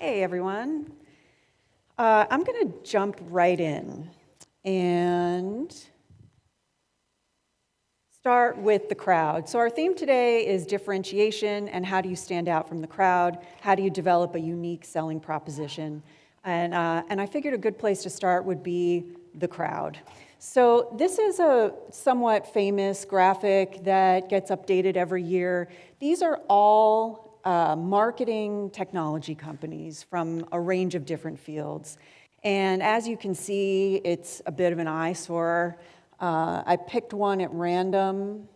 Hey everyone. I'm going to jump right in and start with the crowd. So our theme today is differentiation and how do you stand out from the crowd? How do you develop a unique selling proposition? And I figured a good place to start would be the crowd. So this is a somewhat famous graphic that gets updated every year. These are all marketing technology companies from a range of different fields. And as you can see, it's a bit of an eyesore. I picked one at random.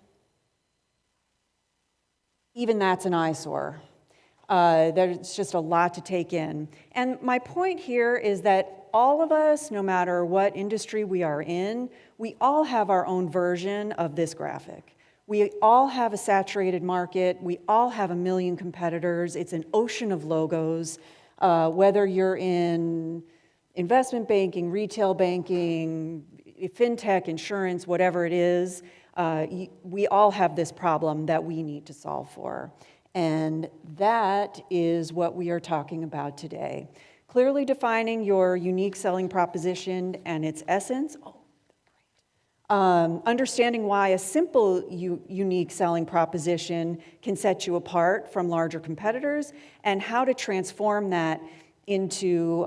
Even that's an eyesore. There's just a lot to take in. And my point here is that all of us, no matter what industry we are in, we all have our own version of this graphic. We all have a saturated market. We all have a million competitors. It's an ocean of logos. Whether you're in investment banking, retail banking, fintech, insurance, whatever it is, we all have this problem that we need to solve for. And that is what we are talking about today. Clearly defining your unique selling proposition and its essence. Understanding why a simple, unique selling proposition can set you apart from larger competitors, and how to transform that into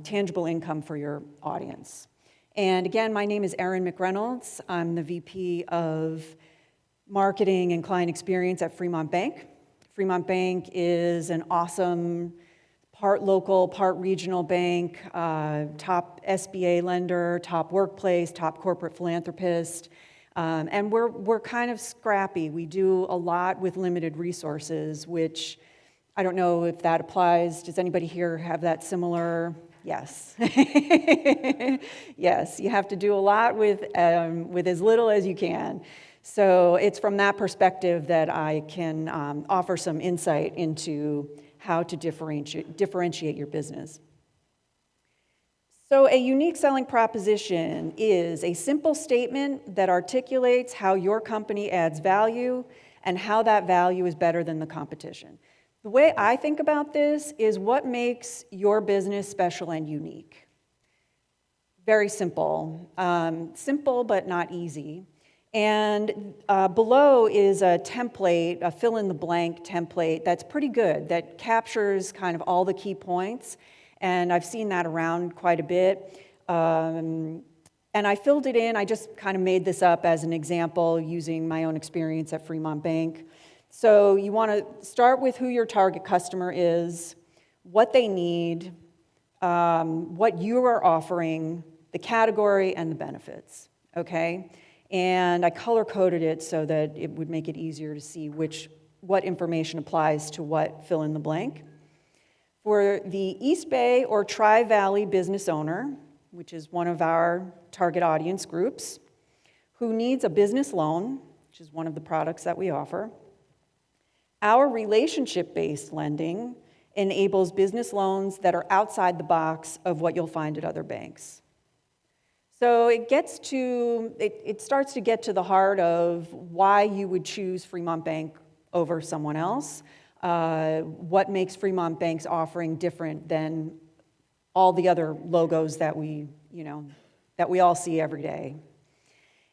tangible income for your audience. And again, my name is Erin McReynolds. I'm the VP of Marketing and Client Experience at Fremont Bank. Fremont Bank is an awesome part local, part regional bank, top SBA lender, top workplace, top corporate philanthropist, and we're kind of scrappy. We do a lot with limited resources, which I don't know if that applies. Does anybody here have that similar? Yes. Yes, you have to do a lot with as little as you can. So it's from that perspective that I can offer some insight into how to differentiate your business. So a unique selling proposition is a simple statement that articulates how your company adds value and how that value is better than the competition. The way I think about this is what makes your business special and unique. Very simple. Simple but not easy. And below is a template, a fill-in-the-blank template that's pretty good, that captures kind of all the key points. And I've seen that around quite a bit. And I filled it in. I just kind of made this up as an example using my own experience at Fremont Bank. So you want to start with who your target customer is, what they need, what you are offering, the category, and the benefits, okay? And I color-coded it so that it would make it easier to see what information applies to what fill in the blank. For the East Bay or Tri-Valley business owner, which is one of our target audience groups, who needs a business loan, which is one of the products that we offer, our relationship-based lending enables business loans that are outside the box of what you'll find at other banks. So it starts to get to the heart of why you would choose Fremont Bank over someone else, what makes Fremont Bank's offering different than all the other logos that we all see every day.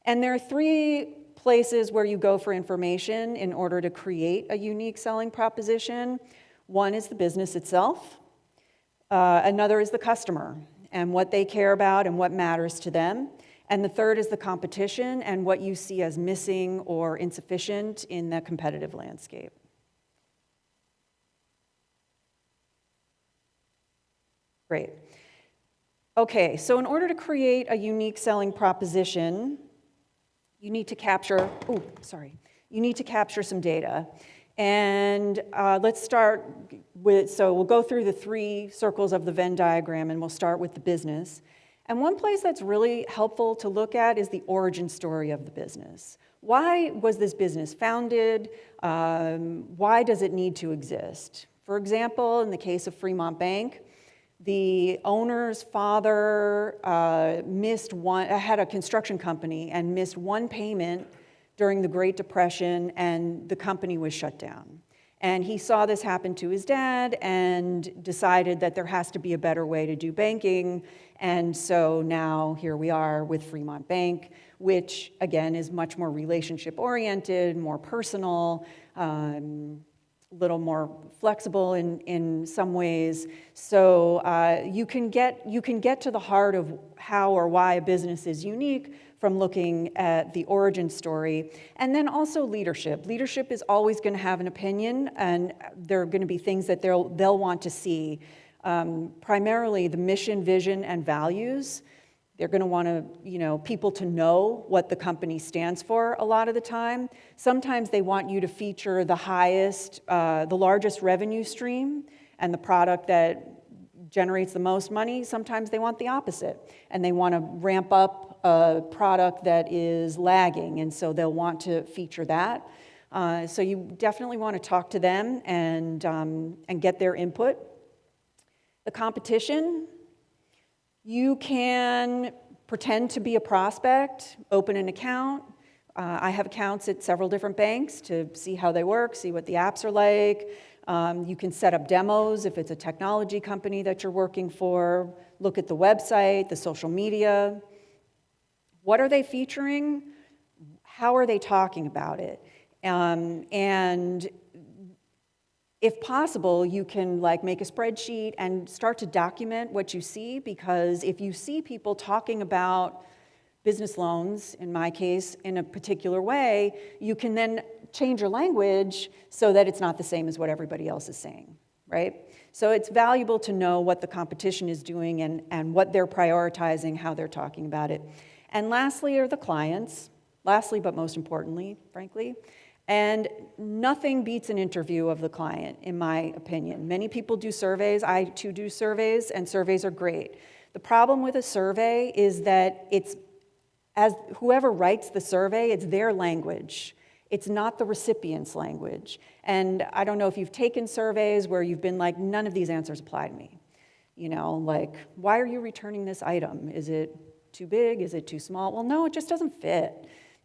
And there are three places where you go for information in order to create a unique selling proposition. One is the business itself. Another is the customer and what they care about and what matters to them. And the third is the competition and what you see as missing or insufficient in the competitive landscape. Great. Okay, so in order to create a unique selling proposition, you need to capture some data. And let's start with, so we'll go through the three circles of the Venn diagram and we'll start with the business. And one place that's really helpful to look at is the origin story of the business. Why was this business founded? Why does it need to exist? For example, in the case of Fremont Bank, the owner's father had a construction company and missed one payment during the Great Depression, and the company was shut down. And he saw this happen to his dad and decided that there has to be a better way to do banking. And so now here we are with Fremont Bank, which again is much more relationship oriented, more personal, little more flexible in some ways. So you can get to the heart of how or why a business is unique from looking at the origin story. And then also leadership. Leadership is always going to have an opinion, and there are going to be things that they'll want to see. Primarily the mission, vision, and values. They're going to want to, people to know what the company stands for a lot of the time. Sometimes they want you to feature the largest revenue stream and the product that generates the most money. Sometimes they want the opposite, and they want to ramp up a product that is lagging, and so they'll want to feature that. So you definitely want to talk to them and get their input. The competition. You can pretend to be a prospect, open an account. I have accounts at several different banks to see how they work, see what the apps are like. You can set up demos if it's a technology company that you're working for. Look at the website, the social media. What are they featuring? How are they talking about it? And if possible, you can make a spreadsheet and start to document what you see, because if you see people talking about business loans, in my case, in a particular way, you can then change your language so that it's not the same as what everybody else is saying, right? So it's valuable to know what the competition is doing and what they're prioritizing, how they're talking about it. And lastly are the clients, lastly but most importantly, frankly. And nothing beats an interview of the client, in my opinion. Many people do surveys. I too do surveys, and surveys are great. The problem with a survey is that as whoever writes the survey, it's their language. It's not the recipient's language. And I don't know if you've taken surveys where you've been like, none of these answers apply to me. Why are you returning this item? Is it too big? Is it too small? Well, no, it just doesn't fit.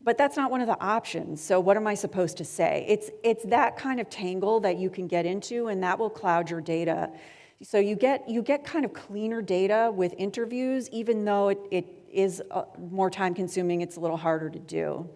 But that's not one of the options. So what am I supposed to say? It's that kind of tangle that you can get into, and that will cloud your data. So you get kind of cleaner data with interviews, even though it is more time consuming. It's a little harder to do.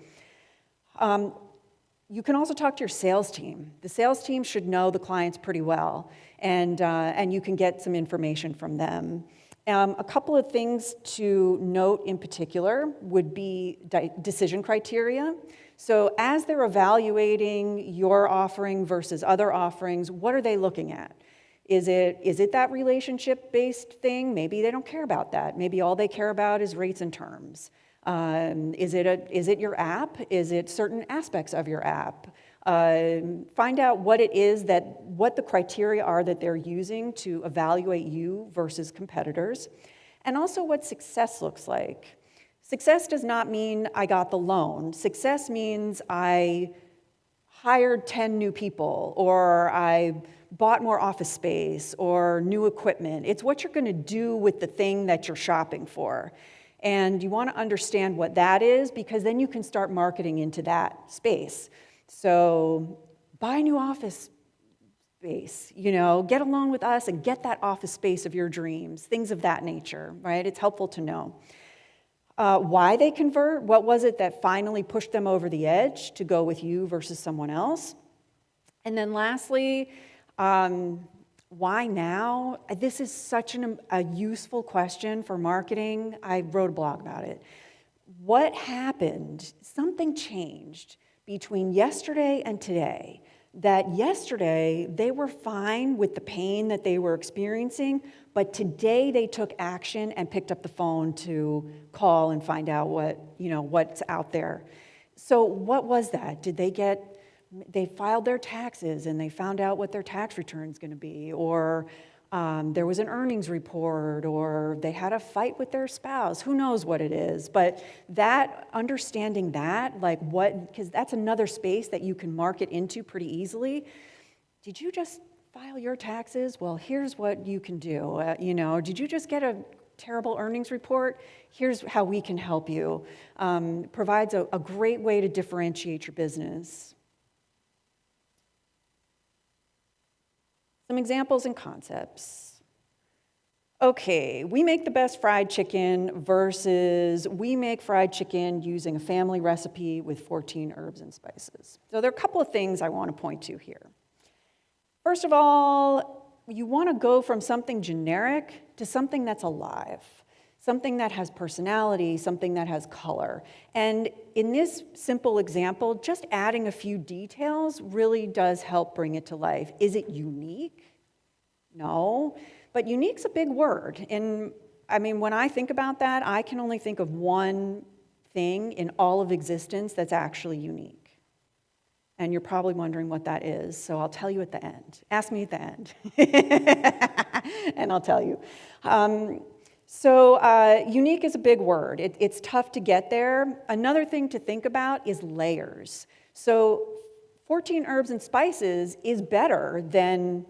You can also talk to your sales team. The sales team should know the clients pretty well, and you can get some information from them. A couple of things to note in particular would be decision criteria. So as they're evaluating your offering versus other offerings, what are they looking at? Is it that relationship-based thing? Maybe they don't care about that. Maybe all they care about is rates and terms. Is it your app? Is it certain aspects of your app? Find out what the criteria are that they're using to evaluate you versus competitors, and also what success looks like. Success does not mean I got the loan. Success means I hired 10 new people, or I bought more office space or new equipment. It's what you're going to do with the thing that you're shopping for. And you want to understand what that is, because then you can start marketing into that space. So buy new office space, get a loan with us and get that office space of your dreams, things of that nature, right? It's helpful to know. Why they convert, what was it that finally pushed them over the edge to go with you versus someone else? And then lastly, why now? This is such a useful question for marketing. I wrote a blog about it. What happened? Something changed between yesterday and today, that yesterday they were fine with the pain that they were experiencing, but today they took action and picked up the phone to call and find out what's out there. So what was that? They filed their taxes and they found out what their tax return is going to be, or there was an earnings report, or they had a fight with their spouse. Who knows what it is? But understanding that, because that's another space that you can market into pretty easily. Did you just file your taxes? Well, here's what you can do. Did you just get a terrible earnings report? Here's how we can help you. Provides a great way to differentiate your business. Some examples and concepts. Okay, we make the best fried chicken versus we make fried chicken using a family recipe with 14 herbs and spices. So there are a couple of things I want to point to here. First of all, you want to go from something generic to something that's alive, something that has personality, something that has color. And in this simple example, just adding a few details really does help bring it to life. Is it unique? No. But unique's a big word, and I mean, when I think about that, I can only think of one thing in all of existence that's actually unique. And you're probably wondering what that is, so I'll tell you at the end. Ask me at the end, and I'll tell you. Unique is a big word. It's tough to get there. Another thing to think about is layers. So 14 herbs and spices is better than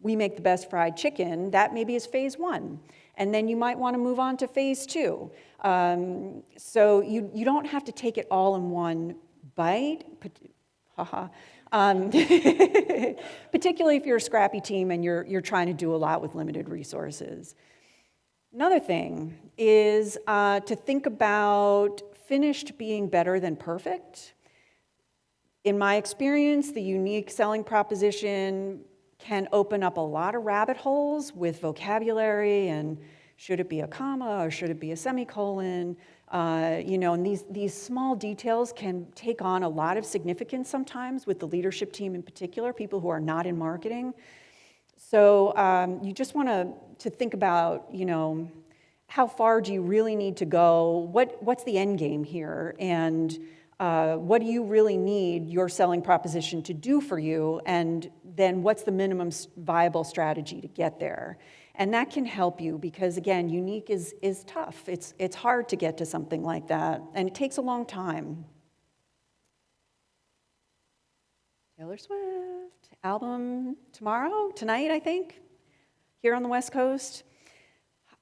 we make the best fried chicken. That maybe is phase one. And then you might want to move on to phase two. So you don't have to take it all in one bite. Particularly if you're a scrappy team and you're trying to do a lot with limited resources. Another thing is to think about finished being better than perfect. In my experience, the unique selling proposition can open up a lot of rabbit holes with vocabulary and should it be a comma or should it be a semicolon? And these small details can take on a lot of significance sometimes with the leadership team in particular, people who are not in marketing. So you just want to think about, how far do you really need to go? What's the end game here? And what do you really need your selling proposition to do for you? And then what's the minimum viable strategy to get there? And that can help you because, again, unique is tough. It's hard to get to something like that, and it takes a long time. Taylor Swift, album tonight, I think, here on the West Coast.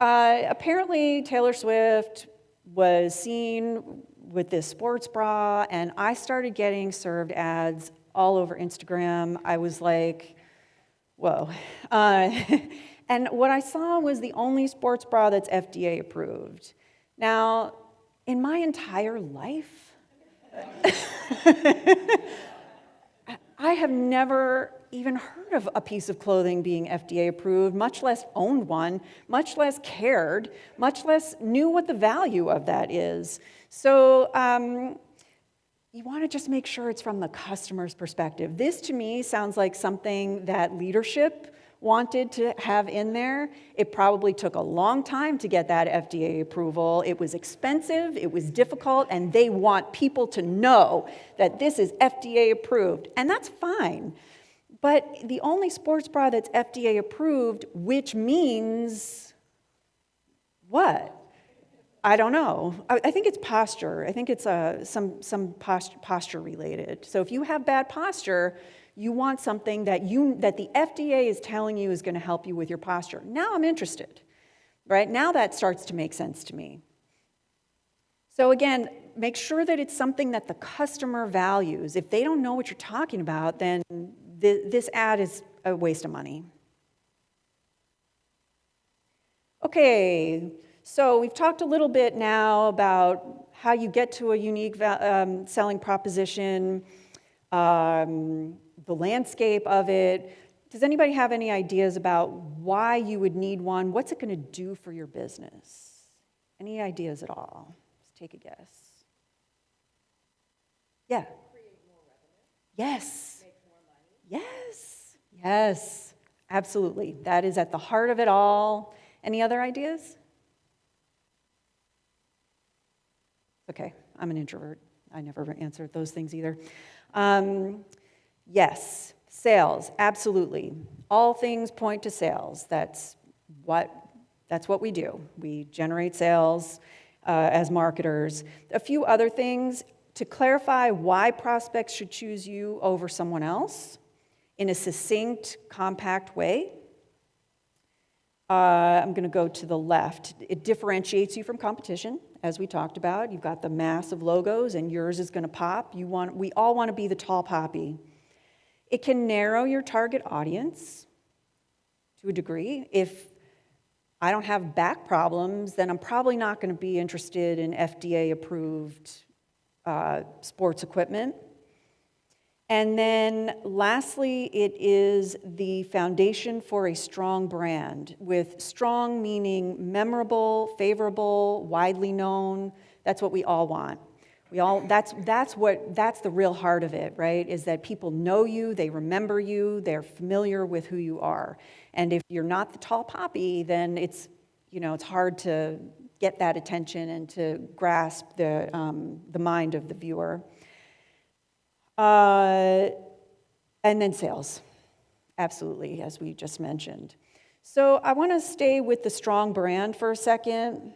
Apparently, Taylor Swift was seen with this sports bra, and I started getting served ads all over Instagram. I was like, whoa. And what I saw was the only sports bra that's FDA approved. Now, in my entire life, I have never even heard of a piece of clothing being FDA approved, much less owned one, much less cared, much less knew what the value of that is. So you want to just make sure it's from the customer's perspective. This, to me, sounds like something that leadership wanted to have in there. It probably took a long time to get that FDA approval. It was expensive, it was difficult, and they want people to know that this is FDA approved, and that's fine. But the only sports bra that's FDA approved, which means what? I don't know. I think it's posture. I think it's some posture related. So if you have bad posture, you want something that the FDA is telling you is going to help you with your posture. Now I'm interested, right? Now that starts to make sense to me. So again, make sure that it's something that the customer values. If they don't know what you're talking about, then this ad is a waste of money. Okay, so we've talked a little bit now about how you get to a unique selling proposition, the landscape of it. Does anybody have any ideas about why you would need one? What's it going to do for your business? Any ideas at all? Let's take a guess. Yeah. Create more revenue. Yes. Make more money. Yes. Yes. Absolutely. That is at the heart of it all. Any other ideas? Okay. I'm an introvert. I never answer those things either. Yes, sales, absolutely. All things point to sales. That's what we do. We generate sales as marketers. A few other things to clarify why prospects should choose you over someone else in a succinct, compact way. I'm going to go to the left. It differentiates you from competition, as we talked about. You've got the mass of logos, and yours is going to pop. We all want to be the tall poppy. It can narrow your target audience. to a degree. If I don't have back problems, then I'm probably not going to be interested in FDA-approved sports equipment. And then lastly, it is the foundation for a strong brand, with strong meaning memorable, favorable, widely known. That's what we all want. That's the real heart of it, right? Is that people know you, they remember you, they're familiar with who you are. And if you're not the tall poppy, then it's hard to get that attention and to grasp the mind of the viewer. And then sales, absolutely, as we just mentioned. So I want to stay with the strong brand for a second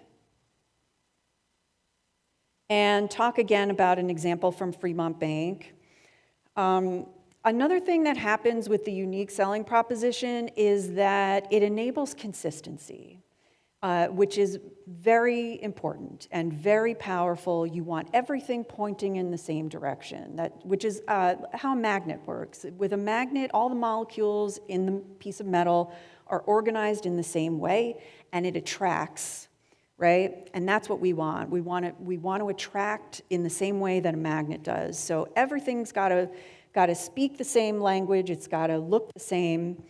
and talk again about an example from Fremont Bank. Another thing that happens with the unique selling proposition is that it enables consistency, which is very important and very powerful. You want everything pointing in the same direction, which is how a magnet works. With a magnet, all the molecules in the piece of metal are organized in the same way, and it attracts, right? And that's what we want. We want to attract in the same way that a magnet does. So everything's got to speak the same language. It's got to look the same.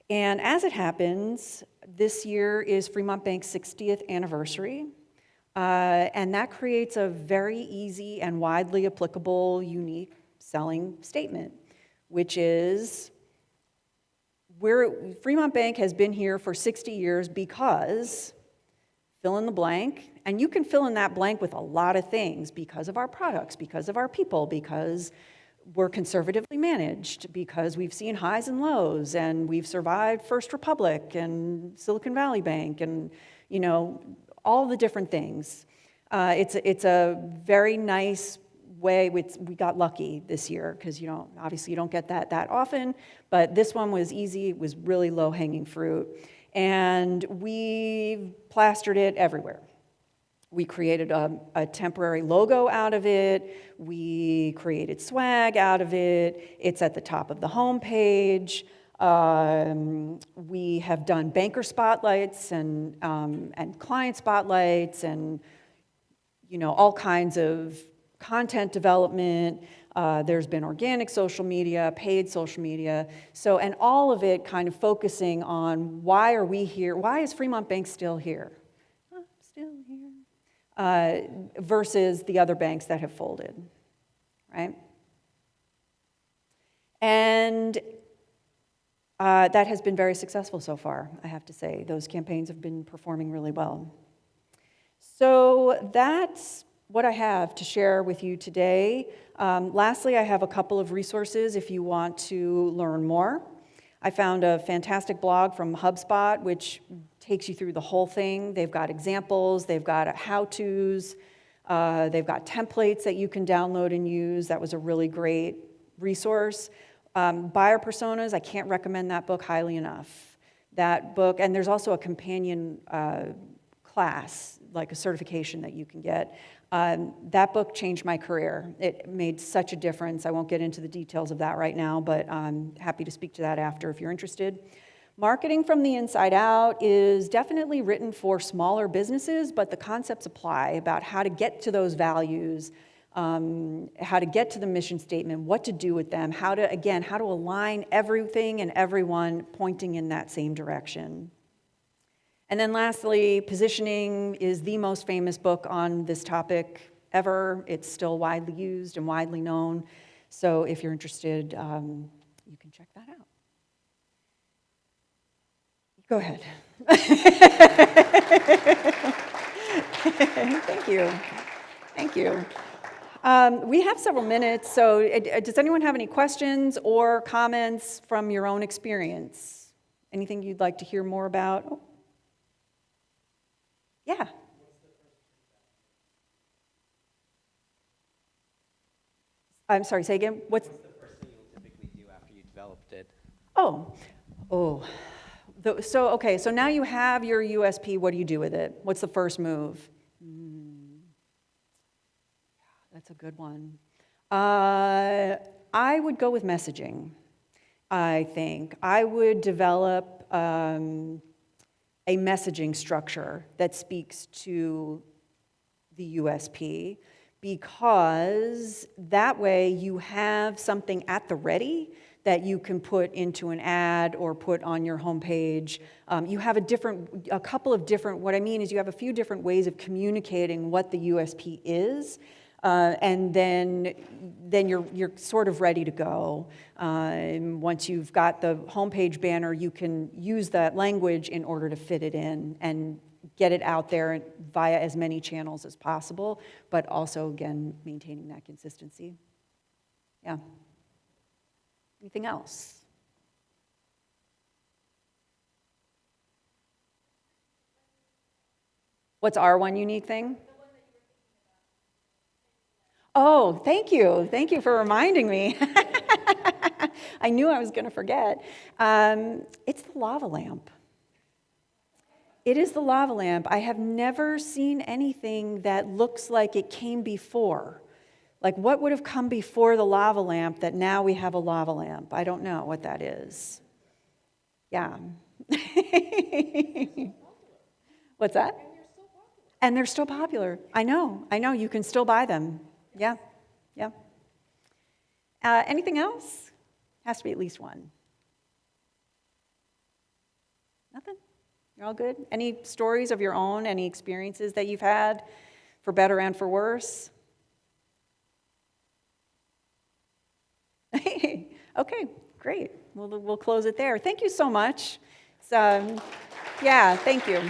And as it happens, this year is Fremont Bank's 60th anniversary. And that creates a very easy and widely applicable, unique selling statement, which is Fremont Bank has been here for 60 years because, fill in the blank, and you can fill in that blank with a lot of things, because of our products, because of our people, because we're conservatively managed, because we've seen highs and lows, and we've survived First Republic and Silicon Valley Bank, and all the different things. It's a very nice way. We got lucky this year because obviously you don't get that often, but this one was easy. It was really low-hanging fruit, and we plastered it everywhere. We created a temporary logo out of it. We created swag out of it. It's at the top of the homepage. We have done banker spotlights and client spotlights and all kinds of content development. There's been organic social media, paid social media. And all of it kind of focusing on why are we here? Why is Fremont Bank still here? Still here. Versus the other banks that have folded, right? And that has been very successful so far, I have to say. Those campaigns have been performing really well. So that's what I have to share with you today. Lastly, I have a couple of resources if you want to learn more. I found a fantastic blog from HubSpot, which takes you through the whole thing. They've got examples, they've got how-tos, they've got templates that you can download and use. That was a really great resource. Buyer Personas, I can't recommend that book highly enough. That book, and there's also a companion class, like a certification that you can get. That book changed my career. It made such a difference. I won't get into the details of that right now, but I'm happy to speak to that after if you're interested. Marketing from the Inside Out is definitely written for smaller businesses, but the concepts apply about how to get to those values, how to get to the mission statement, what to do with them, how to align everything and everyone pointing in that same direction. And then lastly, Positioning is the most famous book on this topic ever. It's still widely used and widely known. So if you're interested, you can check that out. Go ahead. Thank you. Thank you. We have several minutes, so does anyone have any questions or comments from your own experience? Anything you'd like to hear more about? Oh. Yeah. I'm sorry, say again? What's the first thing you'll typically do after you developed it? So now you have your USP. What do you do with it? What's the first move? That's a good one. I would go with messaging, I think. I would develop a messaging structure that speaks to the USP, because that way you have something at the ready that you can put into an ad or put on your homepage. You have a couple of different, what I mean is you have a few different ways of communicating what the USP is, and then you're sort of ready to go. Once you've got the homepage banner, you can use that language in order to fit it in and get it out there via as many channels as possible, but also, again, maintaining that consistency. Yeah. Anything else? What's our one unique thing? Oh, thank you. Thank you for reminding me. I knew I was going to forget. It's the lava lamp. It is the lava lamp. I have never seen anything that looks like it came before. Like, what would have come before the lava lamp that now we have a lava lamp? I don't know what that is. Yeah. What's that? And they're still popular. I know. You can still buy them. Yeah. Yeah. Anything else? Has to be at least one. Nothing? You're all good? Any stories of your own? Any experiences that you've had, for better and for worse? Okay, great. We'll close it there. Thank you so much. Yeah, thank you.